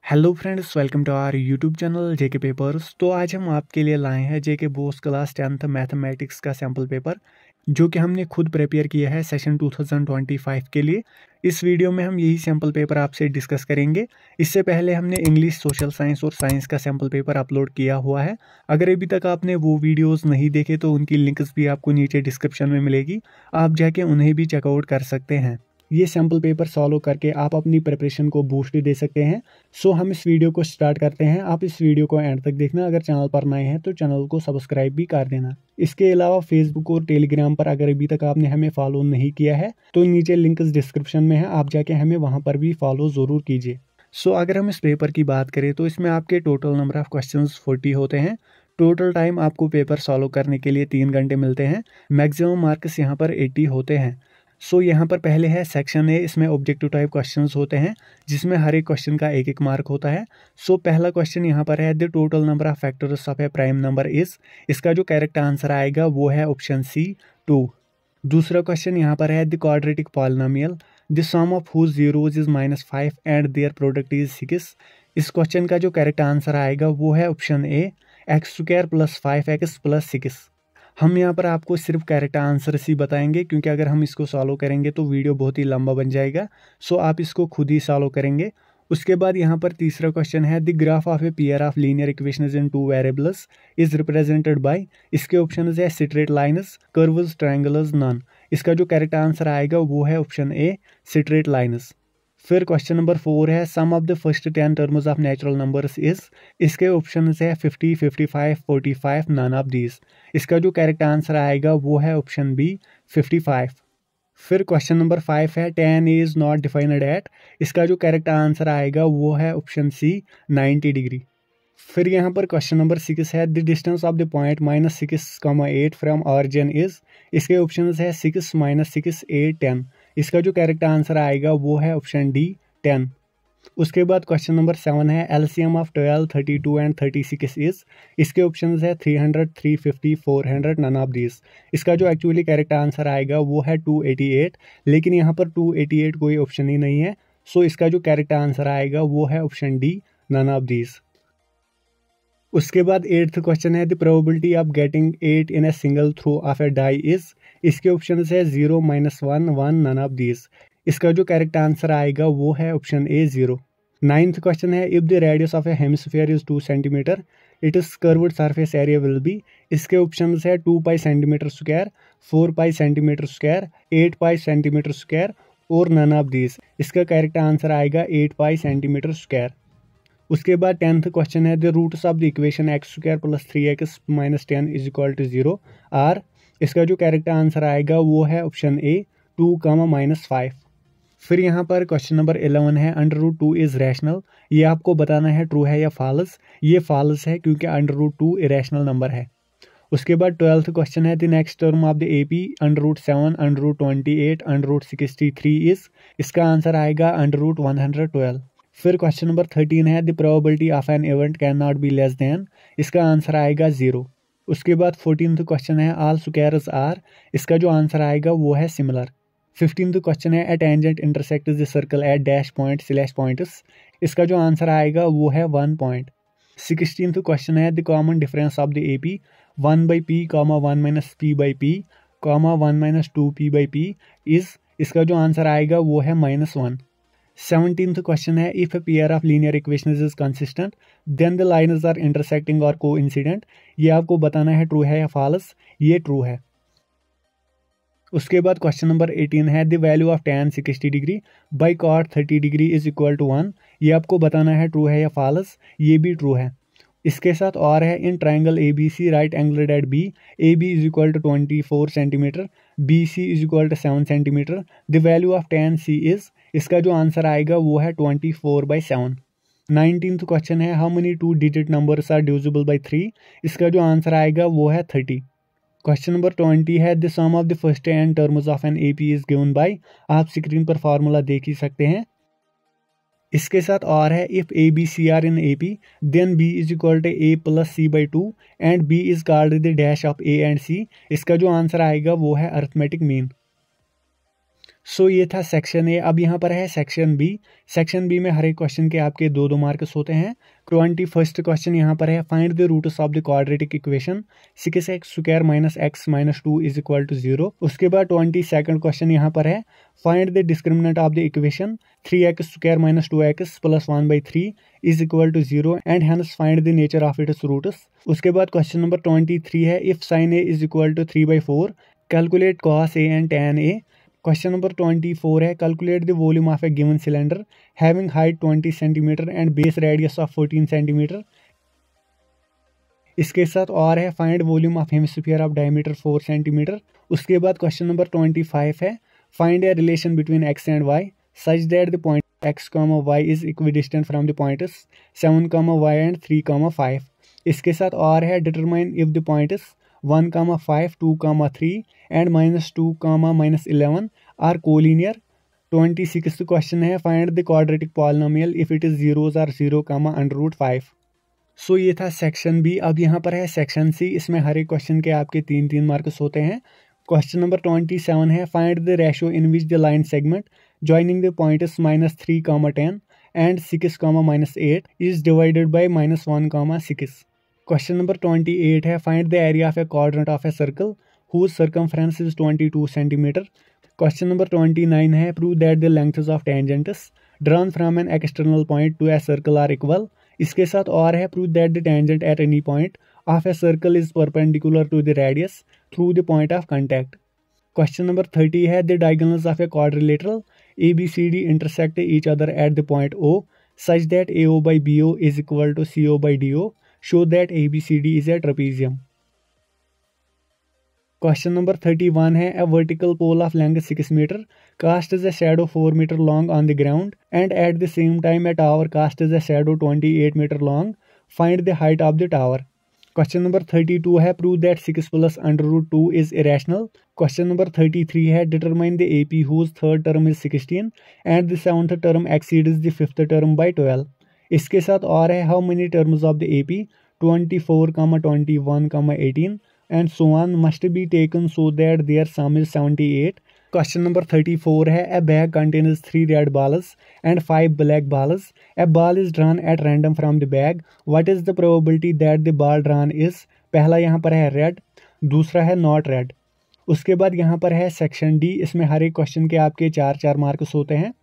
Hello friends, welcome to our YouTube channel JK papers. तो आज हम आपके लिए लाए हैं JK BOSE class 10th mathematics का सैम्पल पेपर, जो कि हमने खुद प्रिपेयर किया है सेशन 2025 के लिए। इस वीडियो में हम यही सैम्पल पेपर आपसे डिस्कस करेंगे। इससे पहले हमने इंग्लिश, सोशल साइंस और साइंस का सैम्पल पेपर अपलोड किया हुआ है। अगर अभी तक आपने वो वीडियोस नहीं देखे तो उनकी लिंक्स भी आपको नीचे डिस्क्रिप्शन में मिलेगी, आप जाके उन्हें भी चेकआउट कर सकते हैं। ये सैम्पल पेपर सॉल्व करके आप अपनी प्रिपरेशन को बूस्ट दे सकते हैं। सो हम इस वीडियो को स्टार्ट करते हैं। आप इस वीडियो को एंड तक देखना। अगर चैनल पर नए हैं तो चैनल को सब्सक्राइब भी कर देना। इसके अलावा फेसबुक और टेलीग्राम पर अगर अभी तक आपने हमें फॉलो नहीं किया है तो नीचे लिंक्स डिस्क्रिप्शन में है, आप जाके हमें वहां पर भी फॉलो जरूर कीजिए। सो अगर हम इस पेपर की बात करें तो इसमें आपके टोटल नंबर ऑफ क्वेश्चंस 40 होते हैं। टोटल टाइम आपको पेपर सॉल्व करने के लिए 3 घंटे मिलते हैं। मैक्सिमम मार्क्स यहाँ पर 80 होते हैं। सो यहाँ पर पहले है सेक्शन ए, इसमें ऑब्जेक्टिव टाइप क्वेश्चंस होते हैं जिसमें हर एक क्वेश्चन का एक एक मार्क होता है। सो पहला क्वेश्चन यहाँ पर है, the total number of factors of A prime number is. इसका जो करेक्ट आंसर आएगा वो है ऑप्शन सी 2। दूसरा क्वेश्चन यहाँ पर है, the quadratic polynomial the sum of whose zeros is -5 and their product is 6। इस क्वेश्चन का जो करेक्ट आंसर आएगा वो है ऑप्शन ए, x² + 5x + 6। हम यहाँ पर आपको सिर्फ करेक्ट आंसर ही बताएंगे, क्योंकि अगर हम इसको सॉल्व करेंगे तो वीडियो बहुत ही लंबा बन जाएगा। सो आप इसको खुद ही सॉल्व करेंगे। उसके बाद यहाँ पर तीसरा क्वेश्चन है, the graph of a pair of linear equations in 2 variables is represented by. इसके ऑप्शन है straight lines, curves, triangles, none. इसका जो करेक्ट आंसर आएगा वो है ऑप्शन ए, स्ट्रेट लाइन्स। फिर क्वेश्चन नंबर 4 है, sum of the first 10 terms of natural numbers is. इसके ऑप्शन है 50, 55, 45, नन ऑफ दीज। इसका जो करेक्ट आंसर आएगा वो है ऑप्शन बी, 55। फिर क्वेश्चन नंबर 5 है, 10 इज नॉट डिफाइंड एट। इसका जो करेक्ट आंसर आएगा वो है ऑप्शन सी, 90 डिग्री। फिर यहाँ पर क्वेश्चन नंबर 6 है, the distance of the point -6,8 from origin is. इसके ऑप्शन है 6, -6, 8, 10। इसका जो करेक्ट आंसर आएगा वो है ऑप्शन डी, 10। उसके बाद क्वेश्चन नंबर 7 है, एलसीएम ऑफ 12, 32 एंड 36 इज। इसके ऑप्शन है 300, 350, 400, नन ऑफ दिस। इसका जो एक्चुअली करेक्ट आंसर आएगा वो है 288, लेकिन यहाँ पर 288 कोई ऑप्शन ही नहीं है। सो इसका जो करेक्ट आंसर आएगा वो है option D, none of this. उसके बाद 8th क्वेश्चन है, the probability of getting 8 in a single throw of a die is. इसके ऑप्शन है 0, -1, 1, नन ऑफ दिस। इसका जो करेक्ट आंसर आएगा वो है ऑप्शन ए, 0। 9th क्वेश्चन है, if the radius of A hemisphere is 2 centimetre it is curved surface area will be. इसके option है 2 पाई सेंटीमीटर स्क्वायर, 4 पाई सेंटीमीटर स्क्वायर, 8 पाई सेंटीमीटर स्क्वायर और नन ऑफ दिस। इसका करेक्ट आंसर आएगा 8 पाई centimetre square. उसके बाद 10th question है, the roots of the equation x² + 3x - 10 = 0 are. इसका जो करेक्ट आंसर आएगा वो है ऑप्शन ए, 2, -5। फिर यहाँ पर क्वेश्चन नंबर 11 है, √2 इज रैशनल। ये आपको बताना है ट्रू है या फॉल्स। ये फॉल्स है क्योंकि √2 इरेशनल नंबर है। उसके बाद 12th क्वेश्चन है, the next term of the AP √7, √28, √63 is. इसका आंसर आएगा √112। फिर क्वेश्चन नंबर 13 है, the probability of an event can not be less than. इसका आंसर आएगा 0। उसके बाद 14th क्वेश्चन है, ऑल स्क्वायर्स आर। इसका जो आंसर आएगा वो है सिमिलर। 15th क्वेश्चन है, a tangent intersect the circle at dash point slash points. इसका जो आंसर आएगा वो है 1 पॉइंट। 16th क्वेश्चन है, the common difference of the AP 1/p, 1 - p/p, 1 - 2p/p is. इसका जो आंसर आएगा वो है -1। 17th क्वेश्चन है, if a pair of linear equations is consistent then the lines are intersecting और कोइंसिडेंट। ये आपको बताना है ट्रू है या फॉल्स। ये ट्रू है। उसके बाद क्वेश्चन नंबर 18 है, the value of tan 60 degree by cot 30 degree is equal to 1। ये आपको बताना है ट्रू है या फॉल्स। ये भी ट्रू है। इसके साथ और है, in triangle ABC right angle at B, AB is equal to 24 centimetre, BC is equal to 7 centimetre, the value of tan C is. इसका जो आंसर आएगा वो है 24/7। 19th क्वेश्चन है, how many 2 digit numbers are divisible by 3। इसका जो answer आएगा वो है 30। क्वेश्चन नंबर 20 है, the sum of the first n terms of an AP is given by. आप स्क्रीन पर फार्मूला देख ही सकते हैं। इसके साथ और है, if ABC are in AP then B is equal to A + C/2 and B is called the dash of A and C। इसका जो आंसर आएगा वो है अरिथमेटिक मीन। सो ये था सेक्शन ए। अब यहाँ पर है सेक्शन बी। सेक्शन बी में हर एक क्वेश्चन के आपके 2-2 मार्क्स होते हैं। 21st क्वेश्चन यहाँ पर है, find the roots of the quadratic equation 6x² - x - 2 = 0। उसके बाद 22nd क्वेश्चन यहाँ पर है, find the discriminant of the equation 3x² - 2x + 1/3 = 0 and hence find the nature of its roots. उसके बाद क्वेश्चन नंबर 23 है, if sin a = 3/4 calculate cos a and tan a। Question number 24 है, calculate the volume of a given cylinder having height 20 centimetre and base radius of 14 centimetre. इसके साथ और है, find volume of hemisphere of diameter 4 centimetre. उसके बाद question number 25 है, find a relation between x and y such that the point x, y is equidistant from the points 7, y and 3, 5। इसके साथ और है, determine if the points 1, 5, 2, 3 and -2, -11 are collinear. 26th question है, find the quadratic polynomial if it is zeros are 0, √5। So ये था section B. अब यहाँ पर है सेक्शन सी। इसमें हर एक क्वेश्चन के आपके 3-3 मार्क्स होते हैं। क्वेश्चन नंबर 27 है, find the ratio in which the line segment joining the points -3, 10 and 6, -8 is divided by -1, 6। Question number 28 है, find the area of a quadrant of a circle whose circumference is 22 centimeter। Question number 29 है, prove that the lengths of tangents drawn from an external point to a circle are equal. इसके साथ और है, prove that the tangent at any point of a circle is perpendicular to the radius through the point of contact. Question number 30 है, the diagonals of a quadrilateral ABCD intersect each other at the point O such that AO by BO is equal to CO by DO. Show that ABCD is a trapezium. Question number 31 है, a vertical pole of length 6 meter casts a shadow 4 meter long on the ground and at the same time a tower casts a shadow 28 meter long. Find the height of the tower. Question number 32 है, prove that 6 plus √2 is irrational. Question number 33 है, determine the AP whose third term is 16 and the seventh term exceeds the fifth term by 12. इसके साथ और है, how many terms of the AP 24, 21, 18 and so on must be taken so that their sum is 78. Question number 34 है, a bag contains 3 red balls and 5 black balls. A ball is drawn at random from the bag. What is the probability that the ball drawn is? पहला यहाँ पर है red, दूसरा है not red। उसके बाद यहाँ पर है सेक्शन डी। इसमें हर एक क्वेश्चन के आपके 4-4 मार्क्स होते हैं।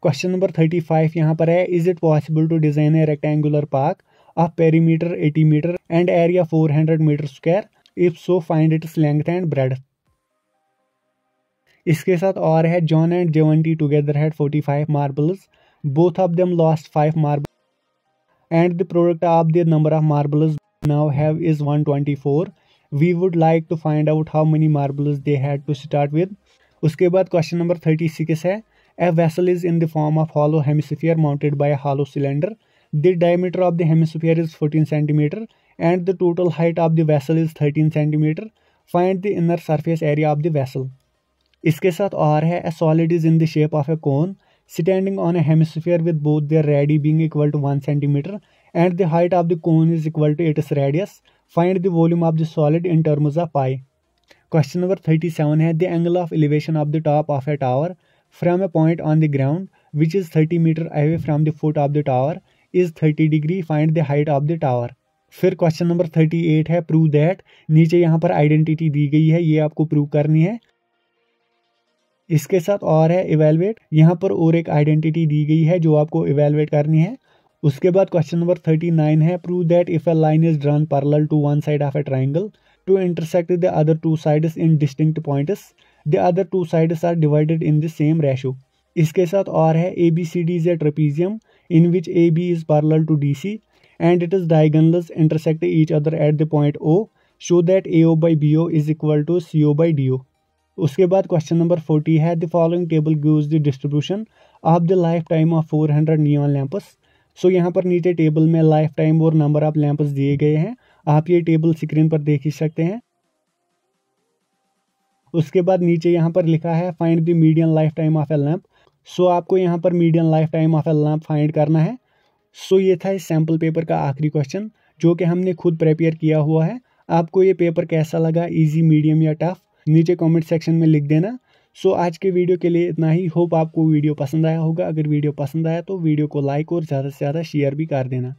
क्वेश्चन नंबर 35 यहाँ पर है, is it possible to design a rectangular park of perimeter 80 metre and area 400 metre square? If so, find its length and breadth. इसके साथ और है, John and Jevonti together had 45 marbles. Both of them lost 5 marbles and the product of the number of marbles now have is 124. We would like to find out how many marbles they had to start with. उसके बाद question number 36 है, a vessel is in the form of hollow hemisphere mounted by a hollow cylinder. The diameter of the hemisphere is 14 centimeter. And the total height of the vessel is 13 centimeter. Find the inner surface area of the vessel. इसके साथ और है, a solid is in the shape of a cone standing on a hemisphere with both their radii being equal to 1 centimeter and the height of the cone is equal to its radius. Find the volume of the solid in terms of pi. Question number 37 है, the angle of elevation of the top of a tower from a point on the ground which is 30 meter away from the foot of the tower is 30 degree. Find the height of the tower. फिर question number 38 है, prove that. नीचे यहाँ पर identity दी गई है, ये आपको prove करनी है। इसके साथ और है, इवेलुएट। यहाँ पर और एक आइडेंटिटी दी गई है जो आपको इवेलुएट करनी है। उसके बाद क्वेश्चन नंबर 39 है, prove that if a line is drawn parallel to one side of a triangle to intersect the other 2 sides in distinct points the other 2 sides are divided in the same ratio. इसके साथ और है, ABCD is a trapezium in which AB is parallel to DC and its diagonals intersect each other at the point O. Show that AO by BO is equal to CO by DO. उसके बाद question number 40 है, the following table gives the distribution of the lifetime of 400 neon lamps. सो यहाँ पर नीचे table में life time और number of lamps दिए गए हैं। आप ये टेबल स्क्रीन पर देख ही सकते हैं। उसके बाद नीचे यहाँ पर लिखा है, find the median life time of a lamp. So आपको यहाँ पर median life time of a lamp find करना है। सो ये था इस सैम्पल पेपर का आखिरी क्वेश्चन जो कि हमने खुद प्रिपेयर किया हुआ है। आपको ये पेपर कैसा लगा, इजी, मीडियम या टफ, नीचे कमेंट सेक्शन में लिख देना। सो आज के वीडियो के लिए इतना ही। होप आपको वीडियो पसंद आया होगा। अगर वीडियो पसंद आया तो वीडियो को लाइक और ज़्यादा से ज़्यादा शेयर भी कर देना।